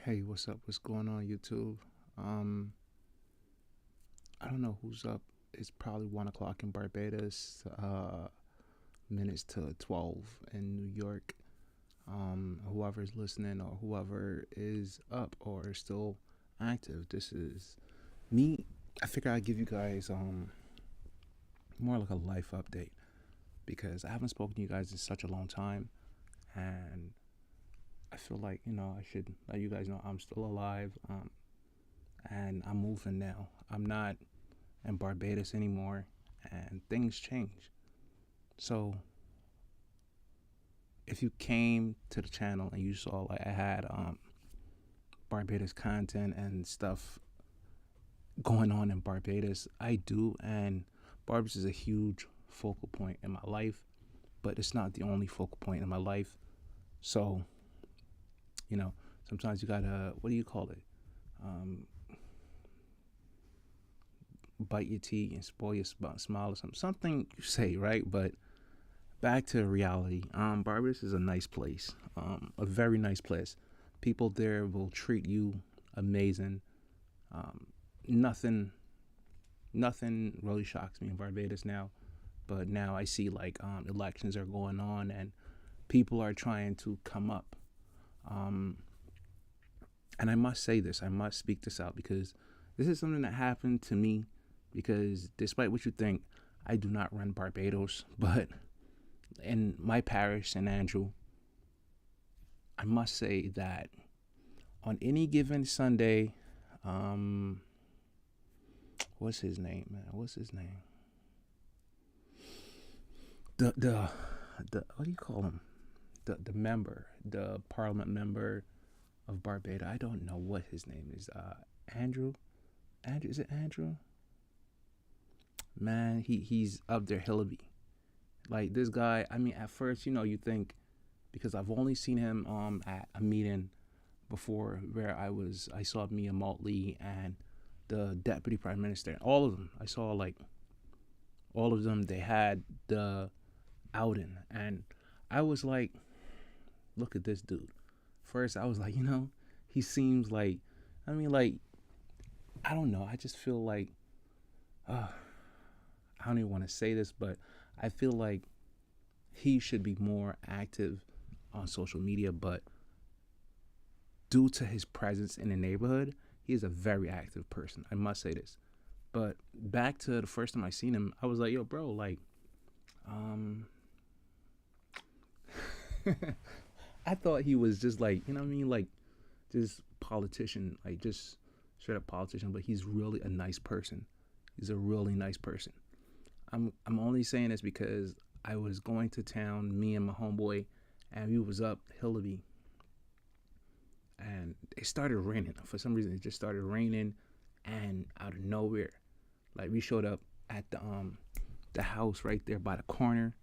Hey, what's up? What's going on, YouTube? Um, I don't know who's up. It's probably 1 o'clock in Barbados, minutes to 12 in New York. Whoever's listening or whoever is up or is still active, this is me. I figure I'd give you guys more like a life update because I haven't spoken to you guys in such a long time, and I feel like I should let you guys know I'm still alive. And I'm moving now. I'm not in Barbados anymore, and things change. So if you came to the channel and you saw like I had Barbados content and stuff going on in Barbados, I do, and Barbados is a huge focal point in my life, but it's not the only focal point in my life. So you know, sometimes you gotta, what do you call it? Um, Bite your teeth and spoil your smile or something you say, right? But back to reality. Barbados is a nice place, a very nice place. People there will treat you amazing. Um, nothing, nothing really shocks me in Barbados now. But now I see like elections are going on and people are trying to come up. Um, and I must say this, I must speak this out because this is something that happened to me. Because despite what you think, I do not run Barbados, but in my parish, St. Andrew, I must say that on any given Sunday, um, what's his name, man? What's his name? The what do you call him? The member, the parliament member of Barbados. I don't know what his name is. Andrew. Andrew, is it Andrew? Man, he's up there, Hillaby. Like this guy. I mean, at first, you think because I've only seen him at a meeting before where I saw Mia Motley and the deputy prime minister, all of them. I saw like all of them. They had the outing, and I was like, look at this dude. First, I was like, he seems like, I mean, like, I don't know. I just feel like, I don't even want to say this, but I feel like he should be more active on social media, but due to his presence in the neighborhood, he is a very active person. I must say this. But back to the first time I seen him, I was like, yo, bro, like, um, I thought he was just like, you know what I mean? Like, just politician, like, just straight up politician, but he's really a nice person. He's a really nice person. I'm only saying this because I was going to town, me and my homeboy, and we was up Hillaby, and it started raining. For some reason, it just started raining, and out of nowhere, like we showed up at the house right there by the corner.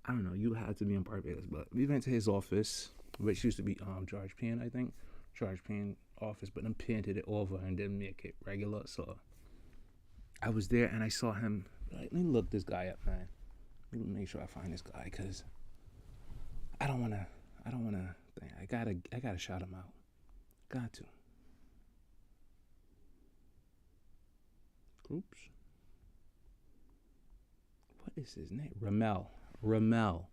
I don't know. You had to be in Barbados, but we went to his office, which used to be George Penn, I think, George Penn office, but then painted it over and didn't make it regular. So I was there and I saw him. Like, let me look this guy up, man. Let me make sure I find this guy because I don't wanna. I don't wanna. I gotta shout him out. Got to. Groups. What is his name? Ramel. Ramel.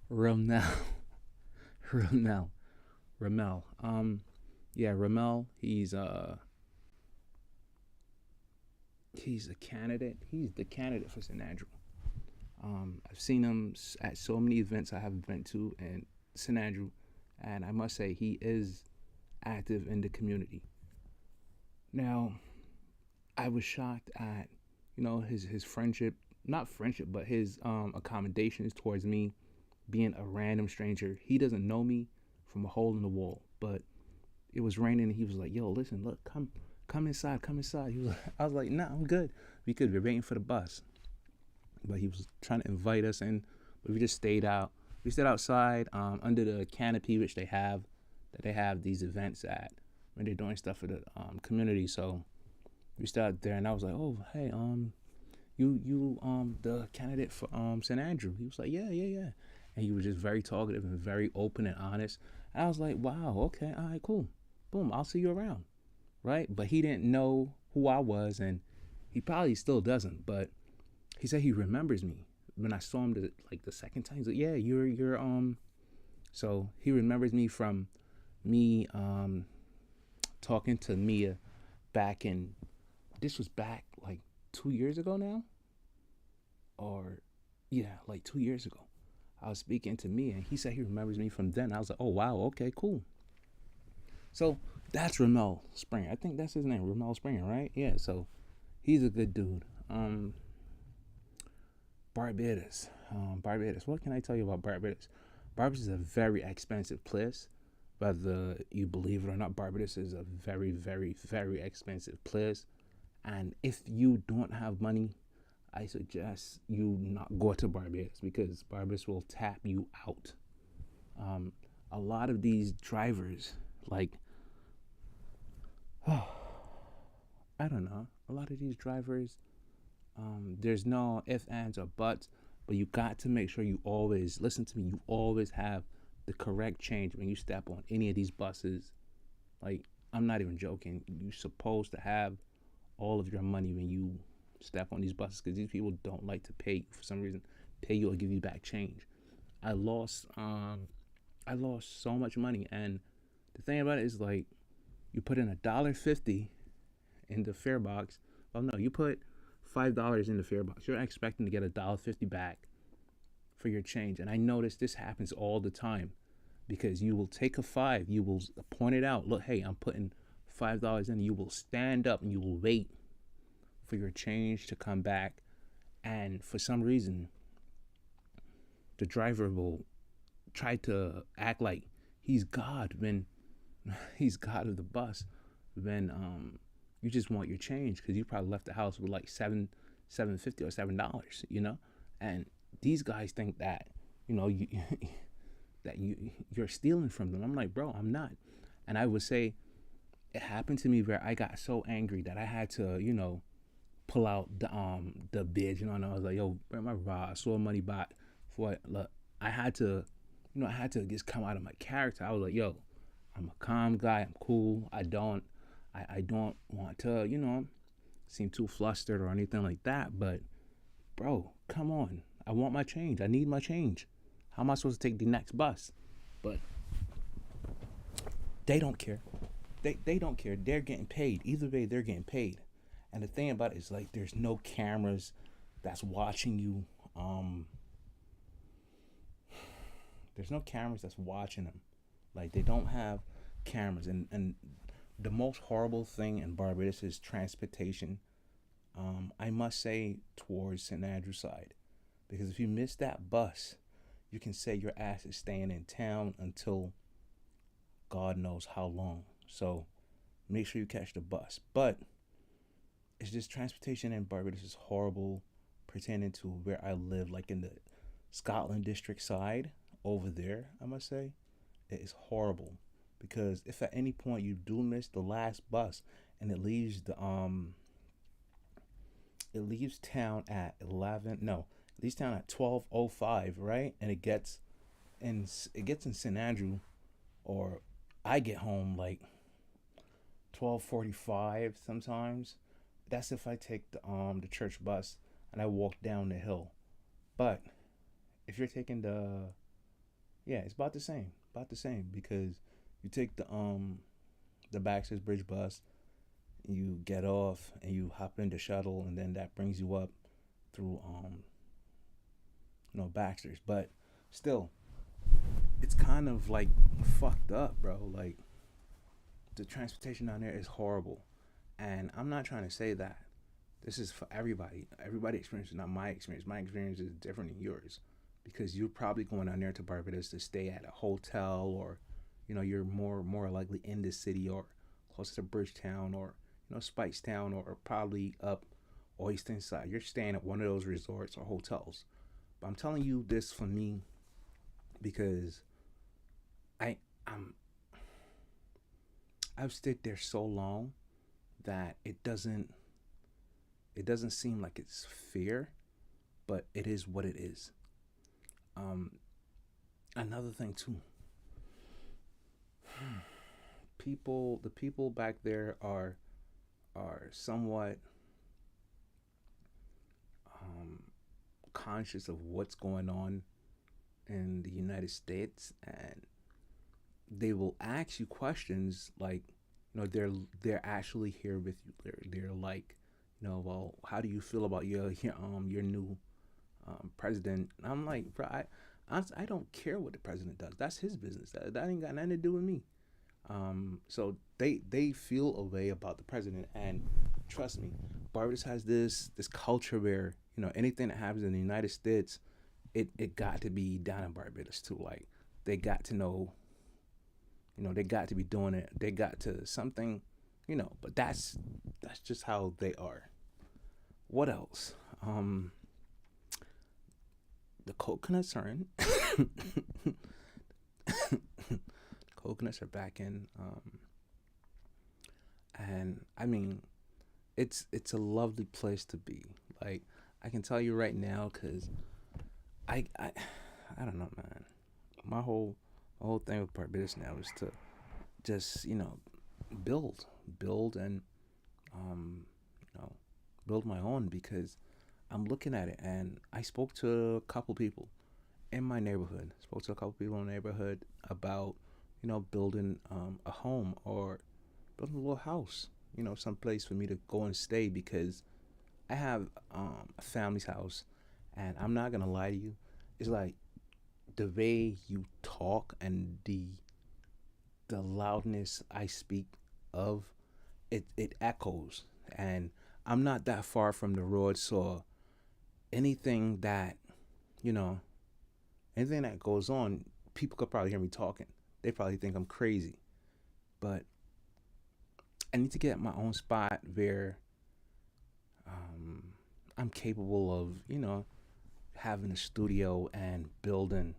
Ramel. Ramel. Yeah, Ramel. He's a candidate. He's the candidate for St. Andrew. I've seen him at so many events I have been to in St. Andrew, and I must say he is active in the community. Now, I was shocked at his friendship, not friendship, but his accommodations towards me, being a random stranger. He doesn't know me from a hole in the wall, but it was raining, and he was like, "Yo, listen, look, come inside, come inside." I was like, "Nah, I'm good. We could be waiting for the bus." But he was trying to invite us in, but we just stayed out. We stayed outside under the canopy, which they have these events at when they're doing stuff for the community. So we stayed there, and I was like, "Oh, hey, you the candidate for St. Andrew?" He was like, "Yeah, yeah, yeah," and he was just very talkative and very open and honest. And I was like, "Wow, okay, all right, cool." Boom, I'll see you around, right? But he didn't know who I was, and he probably still doesn't. But he said he remembers me when I saw him the second time. He's like, yeah, you're. So he remembers me from me talking to Mia back in. This was back like 2 years ago now, or yeah, like 2 years ago. I was speaking to Mia, and he said he remembers me from then. I was like, oh wow, okay, cool. So that's Ramel Springer. I think that's his name, Ramel Springer, right? Yeah. So he's a good dude. Barbados. Barbados. What can I tell you about Barbados? Barbados is a very expensive place. Whether you believe it or not, Barbados is a very, very, very expensive place. And if you don't have money, I suggest you not go to Barbados because Barbados will tap you out. A lot of these drivers, like, I don't know, a lot of these drivers, there's no ifs, ands, or buts, but you got to make sure you always, listen to me, you always have the correct change when you step on any of these buses. Like, I'm not even joking. You're supposed to have all of your money when you step on these buses because these people don't like to pay you for some reason. Pay you or give you back change. I lost so much money, and the thing about it is like you put in $1.50 in the fare box. Well, no, you put $5 in the fare box. You're expecting to get $1.50 back for your change, and I notice this happens all the time because you will take a five, you will point it out. Look, hey, I'm putting $5 in. You will stand up and you will wait for your change to come back, and for some reason, the driver will try to act like he's God when he's God of the bus. When you just want your change because you probably left the house with like $7.50 or $7, and these guys think that you that you're stealing from them. I'm like, bro, I'm not. And I would say it happened to me where I got so angry that I had to pull out the bid, and I was like, yo, where my raw? I saw money back for it. Look, I had to just come out of my character. I was like, yo, I'm a calm guy. I'm cool. I don't want to seem too flustered or anything like that. But bro, come on. I want my change. I need my change. How am I supposed to take the next bus? But they don't care. They don't care. They're getting paid. Either way, they're getting paid. And the thing about it is like there's no cameras that's watching you. There's no cameras that's watching them. Like they don't have cameras. And the most horrible thing in Barbados is transportation. I must say towards St. Andrew's side. Because if you miss that bus, you can say your ass is staying in town until God knows how long. So make sure you catch the bus. But it's just transportation in Barbados is horrible pertaining to where I live, like in the Scotland district side over there, I must say. It is horrible because if at any point you do miss the last bus and it leaves town at 11, no, it leaves town at 12:05, right? And it gets in St. Andrew, or I get home like 12:45 sometimes. That's if I take the church bus and I walk down the hill. But if you're taking it's about the same, because you take the Baxter's Bridge bus, you get off and you hop in the shuttle, and then that brings you up through Baxter's. But still, it's kind of like fucked up, bro. Like the transportation down there is horrible. And I'm not trying to say that this is for everybody. Everybody experiences not my experience. My experience is different than yours because you're probably going down there to Barbados to stay at a hotel, or you're more likely in the city or close to Bridgetown or Spikestown, or probably up Oyston side. You're staying at one of those resorts or hotels. But I'm telling you this for me because I've stayed there so long that it doesn't seem like it's fair, but it is what it is. Another thing too, the people back there are somewhat um, conscious of what's going on in the United States, and they will ask you questions like, they're actually here with you. They're like, well, how do you feel about your new president? I'm like, bro, I don't care what the president does. That's his business. That ain't got nothing to do with me. So they feel a way about the president, and trust me, Barbados has this culture where anything that happens in the United States, it got to be down in Barbados too. Like they got to know, they got to be doing it. They got to something, But that's just how they are. What else? The coconuts are in. Coconuts are back in, and I mean, it's a lovely place to be. Like I can tell you right now, cause I I I don't know, man. My whole thing with Barbados now is to just build, build, and um, you know, build my own because I'm looking at it, and I spoke to a couple people in my neighborhood. Spoke to a couple people in the neighborhood about building a home or building a little house. Some place for me to go and stay because I have a family's house, and I'm not gonna lie to you. It's like the way you talk and the loudness I speak of, it echoes, and I'm not that far from the road, so anything that you know anything that goes on, people could probably hear me talking. They probably think I'm crazy, but I need to get my own spot where um, I'm capable of having a studio and building,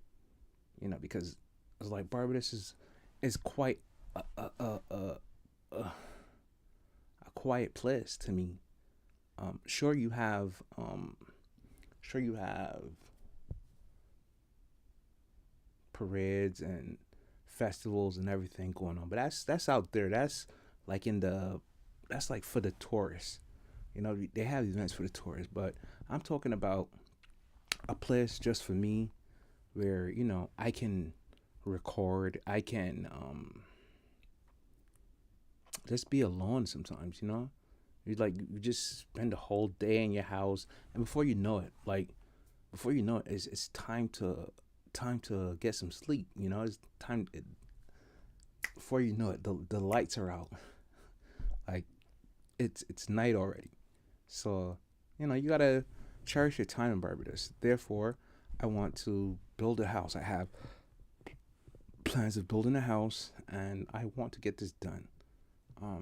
because it's like Barbados is quite a a, a, a, a quiet place to me. Sure you have sure you have parades and festivals and everything going on, but that's out there. Like in the that's like for the tourists. They have events for the tourists, but I'm talking about a place just for me where I can record. I can just be alone sometimes. You just spend the whole day in your house, and before you know it, it's time to get some sleep. It's time. Before you know it, the lights are out. Like it's night already. So you gotta cherish your time in Barbados. Therefore, I want to build a house. I have plans of building a house, and I want to get this done.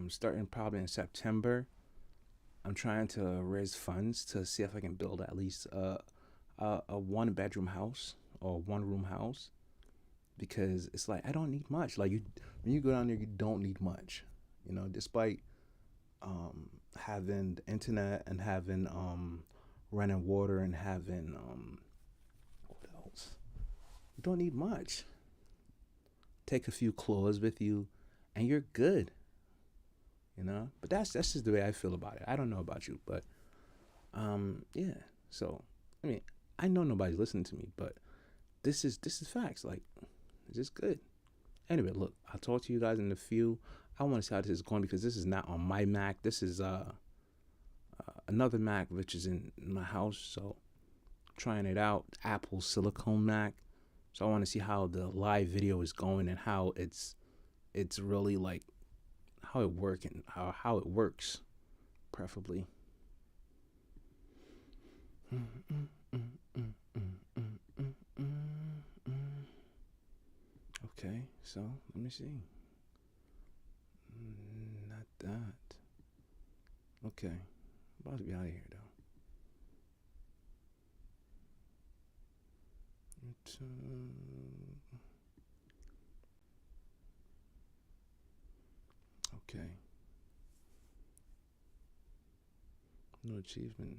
Starting probably in September. I'm trying to raise funds to see if I can build at least a one bedroom house or one room house because it's like I don't need much. Like when you go down there, you don't need much. Despite having the internet and having running water and having what else? You don't need much. Take a few clothes with you, and you're good. But that's just the way I feel about it. I don't know about you, but yeah. So I mean, I know nobody's listening to me, but this is facts. Like, it's just good. Anyway, look, I'll talk to you guys in a few. I want to see how this is going because this is not on my Mac. This is another Mac which is in my house. So trying it out, Apple Silicone Mac. So I want to see how the live video is going and how it's really like how it works and how it works, preferably. Okay, so let me see. Not that. Okay, about to be out of here though. Okay, no achievement.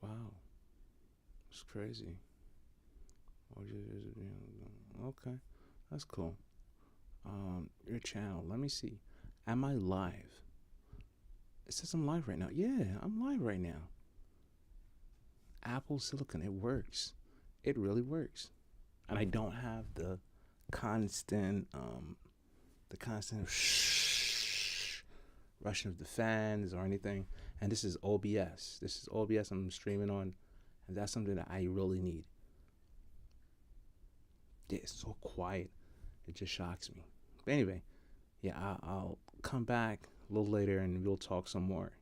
Wow, it's crazy. Okay, that's cool. Your channel. Let me see. Am I live? It says I'm live right now. Yeah, I'm live right now. Apple Silicon. It works. It really works. And I don't have constant, the constant rushing of the fans or anything. And this is OBS. This is OBS I'm streaming on, and that's something that I really need. Yeah, it's so quiet. It just shocks me. But anyway, yeah, I'll come back a little later and we'll talk some more.